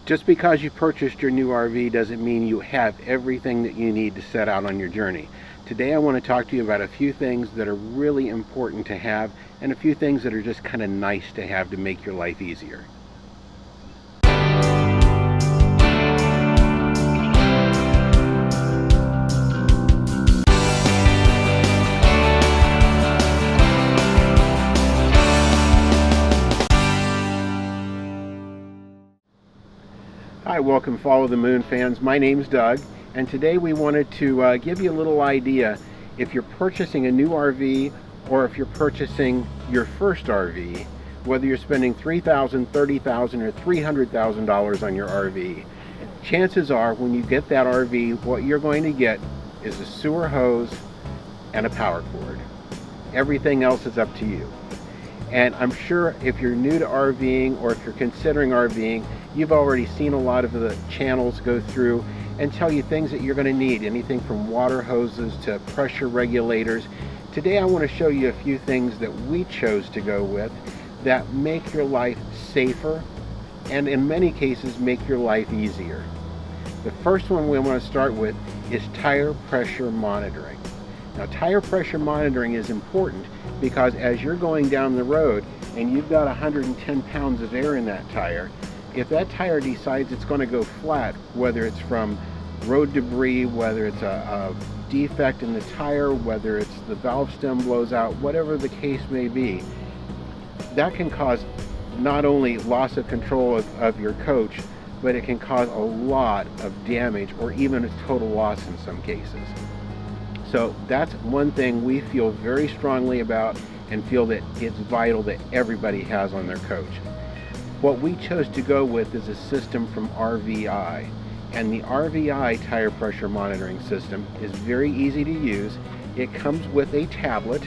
Just because you purchased your new RV doesn't mean you have everything that you need to set out on your journey. Today I want to talk to you about a few things that are really important to have and a few things that are just kind of nice to have to make your life easier. Hi, welcome Follow the Moon fans. My name's Doug, and today we wanted to give you a little idea if you're purchasing a new RV or if you're purchasing your first RV, whether you're spending $3,000, $30,000 or $300,000 on your RV. Chances are when you get that RV, what you're going to get is a sewer hose and a power cord. Everything else is up to you. And I'm sure if you're new to RVing or if you're considering RVing, you've already seen a lot of the channels go through and tell you things that you're going to need, anything from water hoses to pressure regulators. Today I want to show you a few things that we chose to go with that make your life safer and in many cases make your life easier. The first one we want to start with is tire pressure monitoring. Now, tire pressure monitoring is important because as you're going down the road and you've got 110 pounds of air in that tire, if that tire decides it's going to go flat, whether it's from road debris, whether it's a defect in the tire, whether it's the valve stem blows out, whatever the case may be, that can cause not only loss of control of your coach, but it can cause a lot of damage or even a total loss in some cases. So that's one thing we feel very strongly about and feel that it's vital that everybody has on their coach. What we chose to go with is a system from RVI, and the RVI tire pressure monitoring system is very easy to use. It comes with a tablet,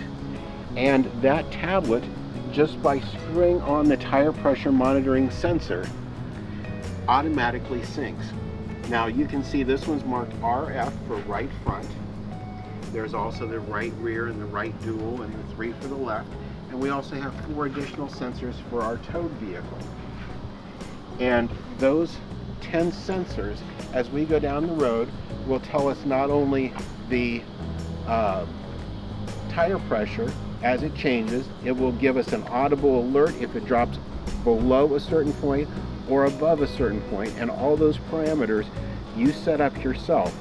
and that tablet, just by screwing on the tire pressure monitoring sensor, automatically syncs. Now you can see this one's marked RF for right front. There's also the right rear and the right dual and the 3 for the left. And we also have 4 additional sensors for our towed vehicle. And those 10 sensors, as we go down the road, will tell us not only the tire pressure as it changes, it will give us an audible alert if it drops below a certain point or above a certain point, and all those parameters you set up yourself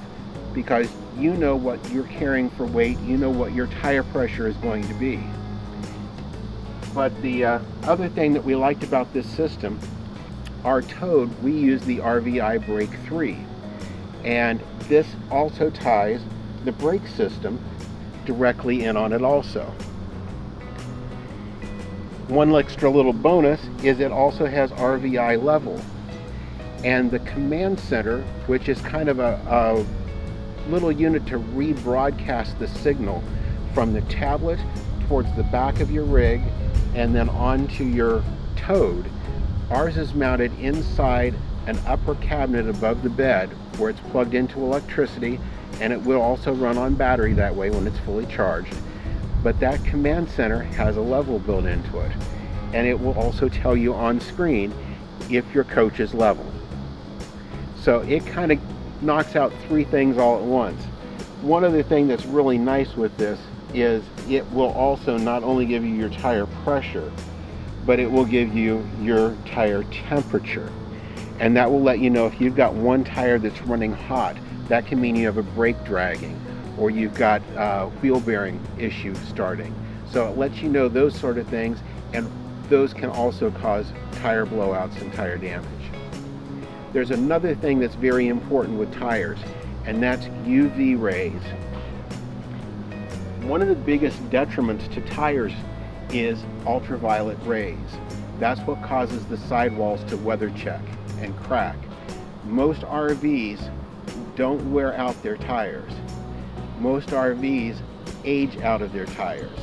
because you know what you're carrying for weight, you know what your tire pressure is going to be. But the other thing that we liked about this system, our towed, we use the RVI Brake 3, and this also ties the brake system directly in on it also. One extra little bonus is it also has RVI level, and the command center, which is kind of a little unit to rebroadcast the signal from the tablet towards the back of your rig and then onto your towed. Ours is mounted inside an upper cabinet above the bed where it's plugged into electricity, and it will also run on battery that way when it's fully charged. But that command center has a level built into it, and it will also tell you on screen if your coach is level. So it kind of knocks out 3 things all at once. One other thing that's really nice with this is it will also not only give you your tire pressure, but it will give you your tire temperature. And that will let you know if you've got one tire that's running hot, that can mean you have a brake dragging, or you've got wheel bearing issue starting. So it lets you know those sort of things, and those can also cause tire blowouts and tire damage. There's another thing that's very important with tires, and that's UV rays. One of the biggest detriments to tires is ultraviolet rays. That's what causes the sidewalls to weather check and crack. Most RVs don't wear out their tires. Most RVs age out of their tires.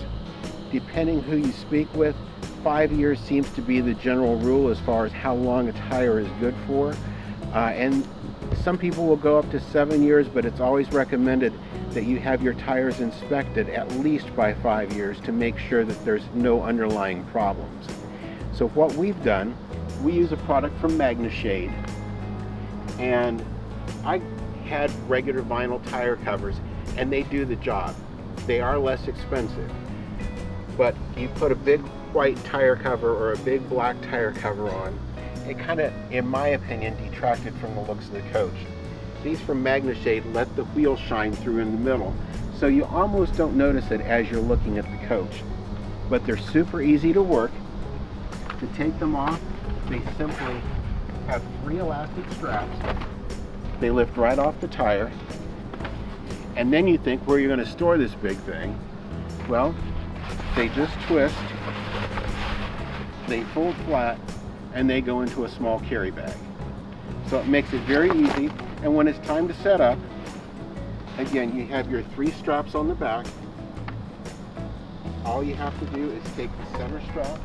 Depending who you speak with, 5 years seems to be the general rule as far as how long a tire is good for. And some people will go up to 7 years, but it's always recommended that you have your tires inspected at least by 5 years to make sure that there's no underlying problems. So what we've done, we use a product from Magne, And I had regular vinyl tire covers, and they do the job. They are less expensive, but you put a big white tire cover or a big black tire cover on, it kind of, in my opinion, detracted from the looks of the coach. These from Magne let the wheels shine through in the middle, so you almost don't notice it as you're looking at the coach. But they're super easy to work. To take them off, they simply have 3 elastic straps. They lift right off the tire. And then you think, where you're going to store this big thing? Well, they just twist, they fold flat, and they go into a small carry bag. So it makes it very easy. And when it's time to set up, again, you have your 3 straps on the back. All you have to do is take the center strap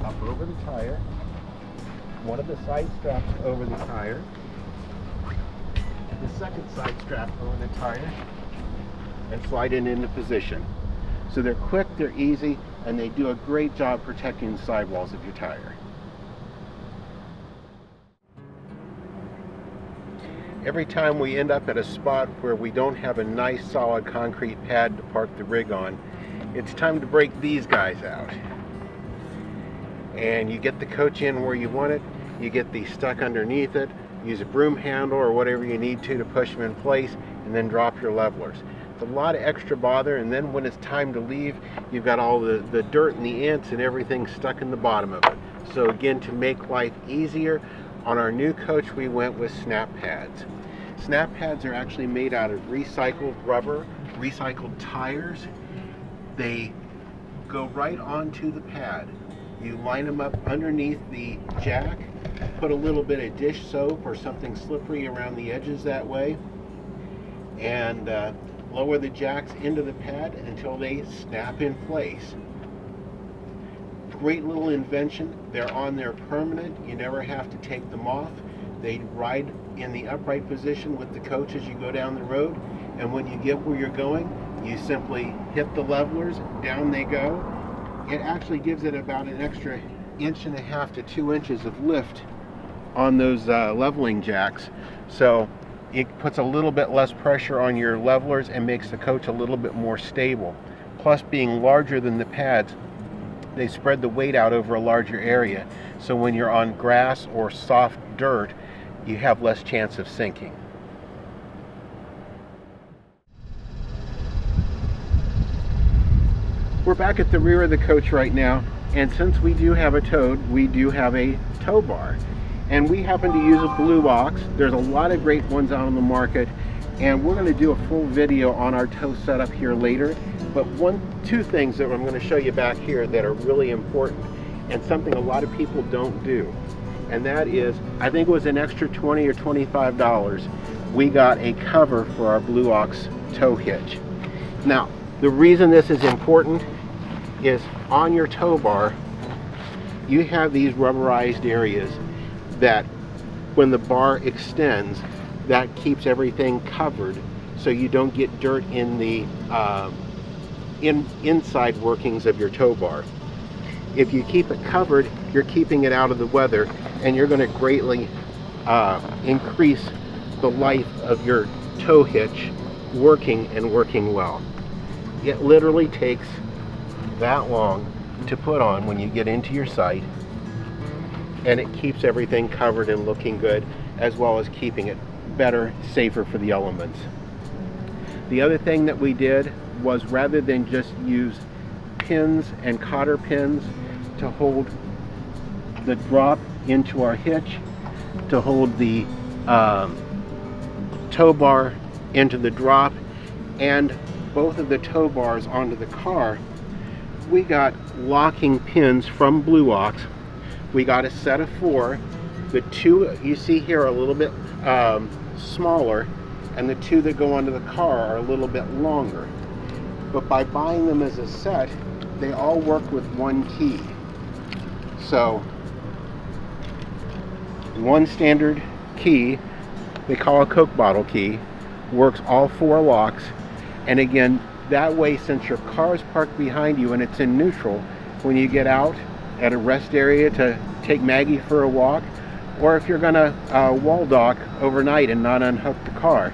up over the tire, one of the side straps over the tire, the second side strap over the tire, and slide it into position. So they're quick, they're easy, and they do a great job protecting the sidewalls of your tire. Every time we end up at a spot where we don't have a nice solid concrete pad to park the rig on, it's time to break these guys out. And you get the coach in where you want it, you get these stuck underneath it, use a broom handle or whatever you need to push them in place, and then drop your levelers. It's a lot of extra bother, and then when it's time to leave, you've got all the dirt and the ants and everything stuck in the bottom of it. So again, to make life easier, on our new coach we went with snap pads. Snap pads are actually made out of recycled rubber, recycled tires. They go right onto the pad. You line them up underneath the jack, put a little bit of dish soap or something slippery around the edges that way, and lower the jacks into the pad until they snap in place. Great little invention. They're on there permanent. You never have to take them off. They ride in the upright position with the coach as you go down the road, and when you get where you're going, you simply hit the levelers, down they go. It actually gives it about an extra 1.5 to 2 inches of lift on those leveling jacks, so it puts a little bit less pressure on your levelers and makes the coach a little bit more stable. Plus, being larger than the pads, they spread the weight out over a larger area, so when you're on grass or soft dirt, you have less chance of sinking. We're back at the rear of the coach right now, and since we do have a toad, we do have a tow bar. And we happen to use a blue ox. There's a lot of great ones out on the market, and we're going to do a full video on our tow setup here later. But two things that I'm going to show you back here that are really important, and something a lot of people don't do. And that is, I think it was an extra $20 or $25, we got a cover for our blue ox tow hitch. Now, the reason this is important is on your tow bar, you have these rubberized areas that when the bar extends, that keeps everything covered so you don't get dirt in the inside workings of your tow bar. If you keep it covered, you're keeping it out of the weather, and you're going to greatly increase the life of your tow hitch working and working well. It literally takes that long to put on when you get into your site, and it keeps everything covered and looking good, as well as keeping it better, safer for the elements. The other thing that we did was, rather than just use pins and cotter pins to hold the drop into our hitch, to hold the tow bar into the drop, and both of the tow bars onto the car, we got locking pins from Blue Ox. We got a set of 4. The 2 you see here are a little bit smaller, and the 2 that go onto the car are a little bit longer. But by buying them as a set, they all work with one key. So one standard key, they call a Coke bottle key, works all 4 locks. And again, that way, since your car is parked behind you and it's in neutral, when you get out at a rest area to take Maggie for a walk, or if you're going to wall dock overnight and not unhook the car.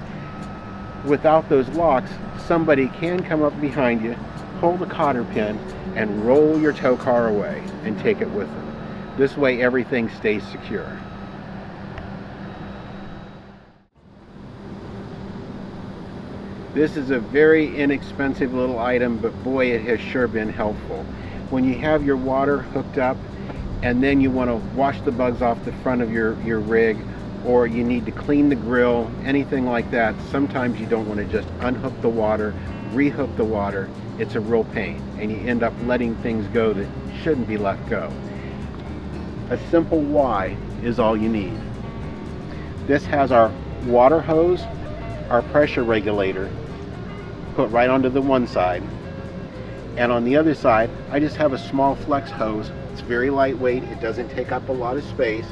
Without those locks, somebody can come up behind you, pull the cotter pin, and roll your tow car away and take it with them. This way everything stays secure. This is a very inexpensive little item, but boy, it has sure been helpful. When you have your water hooked up and then you want to wash the bugs off the front of your rig, or you need to clean the grill, anything like that, sometimes you don't want to just unhook the water, rehook the water. It's a real pain, and you end up letting things go that shouldn't be let go. A simple Y is all you need. This has our water hose, our pressure regulator, put right onto the one side, and on the other side I just have a small flex hose. It's very lightweight, it doesn't take up a lot of space,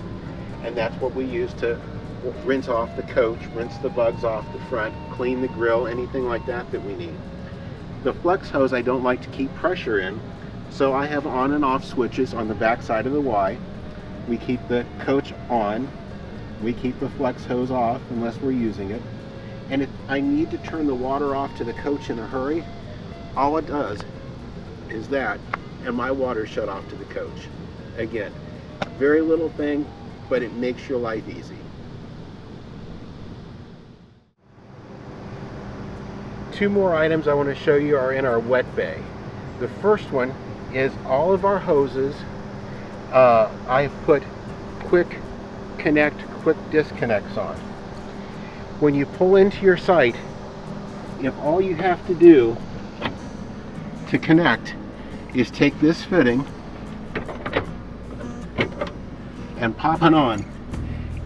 and that's what we use to rinse off the coach, rinse the bugs off the front, clean the grill, anything like that that we need. The flex hose I don't like to keep pressure in, so I have on and off switches on the back side of the Y. We keep the coach on, we keep the flex hose off unless we're using it. And if I need to turn the water off to the coach in a hurry, all it does is that, and my water shut off to the coach. Again, very little thing, but it makes your life easy. Two more items I want to show you are in our wet bay. The first one is all of our hoses. I've put quick connect, quick disconnects on. When you pull into your site, if all you have to do to connect is take this fitting and pop it on,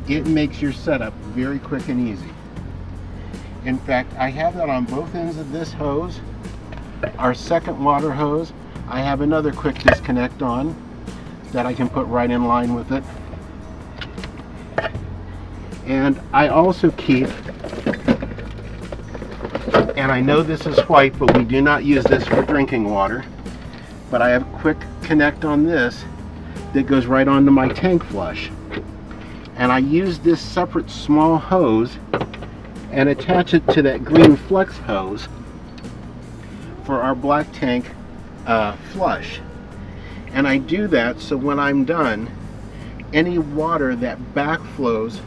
it makes your setup very quick and easy. In fact, I have that on both ends of this hose. Our second water hose, I have another quick disconnect on that I can put right in line with it. And I also keep, and I know this is white, but we do not use this for drinking water, but I have a quick connect on this that goes right onto my tank flush. And I use this separate small hose and attach it to that green flex hose for our black tank flush. And I do that so when I'm done, any water that backflows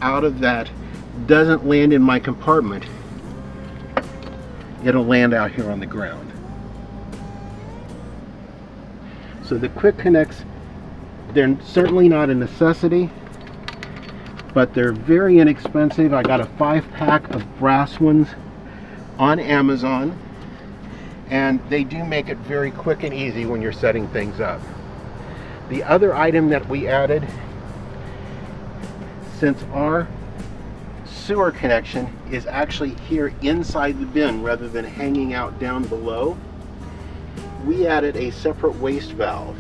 out of that doesn't land in my compartment. It'll land out here on the ground. So the quick connects, they're certainly not a necessity, but they're very inexpensive. I got a 5-pack of brass ones on Amazon, and they do make it very quick and easy when you're setting things up. The other item that we added, since our sewer connection is actually here inside the bin rather than hanging out down below, we added a separate waste valve.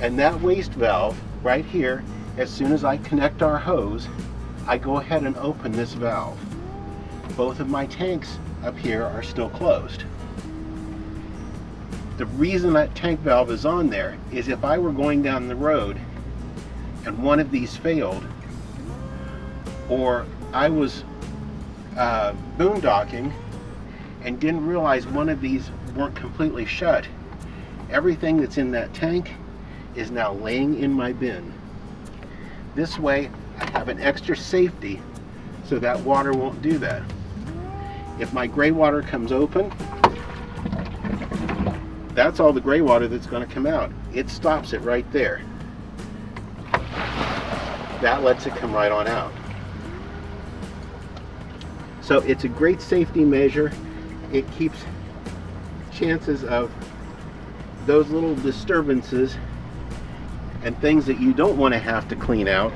And that waste valve right here, as soon as I connect our hose, I go ahead and open this valve. Both of my tanks up here are still closed. The reason that tank valve is on there is if I were going down the road and one of these failed, or I was boondocking and didn't realize one of these weren't completely shut, everything that's in that tank is now laying in my bin. This way I have an extra safety so that water won't do that. If my gray water comes open, that's all the gray water that's going to come out. It stops it right there. That lets it come right on out. So it's a great safety measure. It keeps chances of those little disturbances and things that you don't want to have to clean out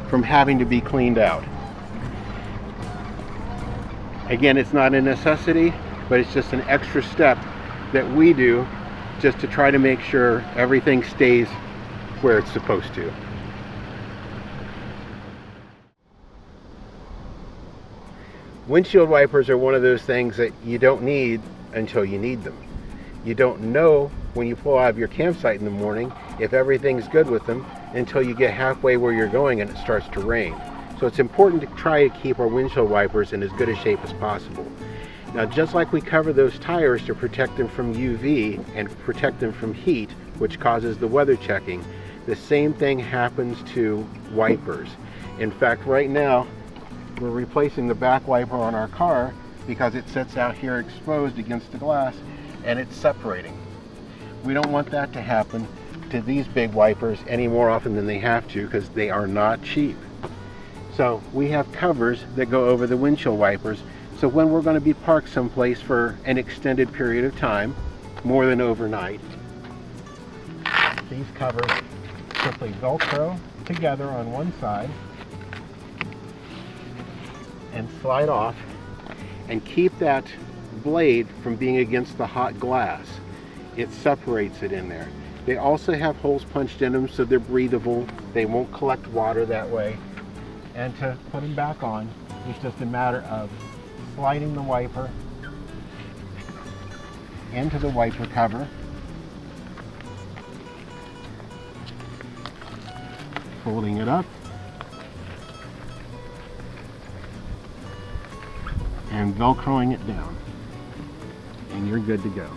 from having to be cleaned out. Again, it's not a necessity, but it's just an extra step that we do just to try to make sure everything stays where it's supposed to. Windshield wipers are one of those things that you don't need until you need them. You don't know when you pull out of your campsite in the morning if everything's good with them until you get halfway where you're going and it starts to rain. So it's important to try to keep our windshield wipers in as good a shape as possible. Now, just like we cover those tires to protect them from UV and protect them from heat, which causes the weather checking, the same thing happens to wipers. In fact, right now, we're replacing the back wiper on our car because it sits out here exposed against the glass and it's separating. We don't want that to happen to these big wipers any more often than they have to, because they are not cheap. So we have covers that go over the windshield wipers, so when we're going to be parked someplace for an extended period of time, more than overnight, these covers simply Velcro together on one side and slide off and keep that blade from being against the hot glass. It separates it in there. They also have holes punched in them so they're breathable. They won't collect water that way. And to put them back on, it's just a matter of sliding the wiper into the wiper cover, folding it up, and Velcroing it down, and you're good to go.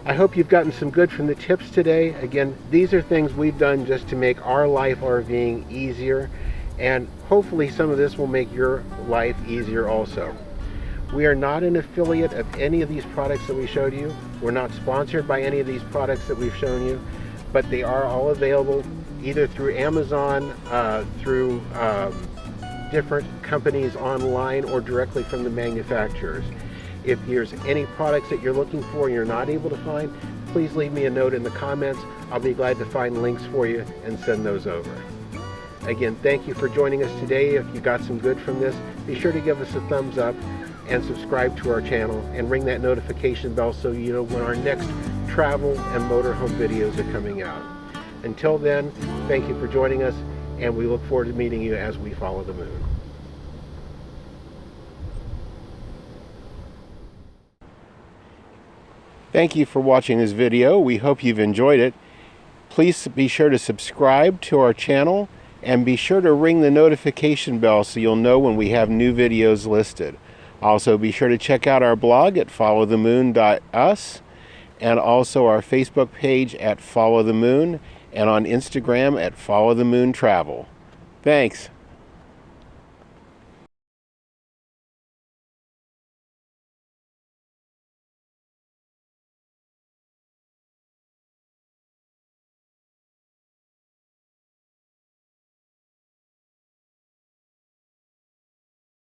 I hope you've gotten some good from the tips today. Again, these are things we've done just to make our life RVing easier, and hopefully some of this will make your life easier also. We are not an affiliate of any of these products that we showed you. We're not sponsored by any of these products that we've shown you, but they are all available either through Amazon, through different companies online, or directly from the manufacturers. If there's any products that you're looking for and you're not able to find, please leave me a note in the comments. I'll be glad to find links for you and send those over. Again, thank you for joining us today. If you got some good from this, be sure to give us a thumbs up and subscribe to our channel and ring that notification bell so you know when our next travel and motorhome videos are coming out. Until then, thank you for joining us, and we look forward to meeting you as we follow the moon. Thank you for watching this video. We hope you've enjoyed it. Please be sure to subscribe to our channel and be sure to ring the notification bell so you'll know when we have new videos listed. Also, be sure to check out our blog at followthemoon.us, and also our Facebook page at Follow the Moon, and on Instagram at Follow the Moon Travel. Thanks.